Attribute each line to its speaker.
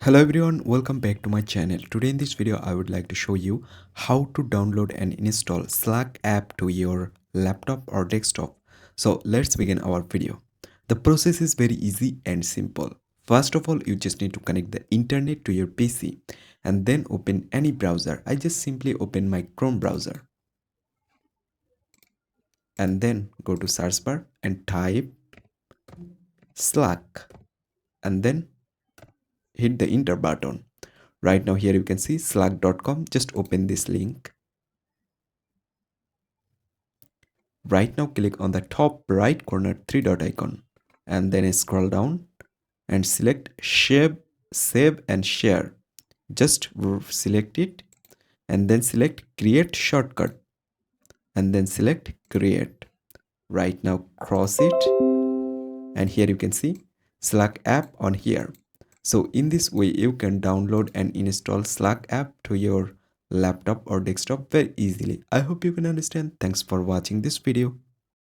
Speaker 1: Hello everyone, welcome back to my channel. Today in this video I would like to show you how to download and install Slack app to your laptop or desktop. So let's begin our video. The process is very easy and simple. First of all, you just need to connect the internet to your PC and then open any browser. I just simply open my Chrome browser and then go to search bar and type Slack and then hit the enter button. Right now here you can see slack.com. Just open this link. Right now click on the top right corner three dot icon and then scroll down and select save and share. Just select it and then select create shortcut and then select create. Right now cross it and here you can see Slack app on here. So in this way you can download and install Slack app to your laptop or desktop very easily. I hope you can understand. Thanks for watching this video.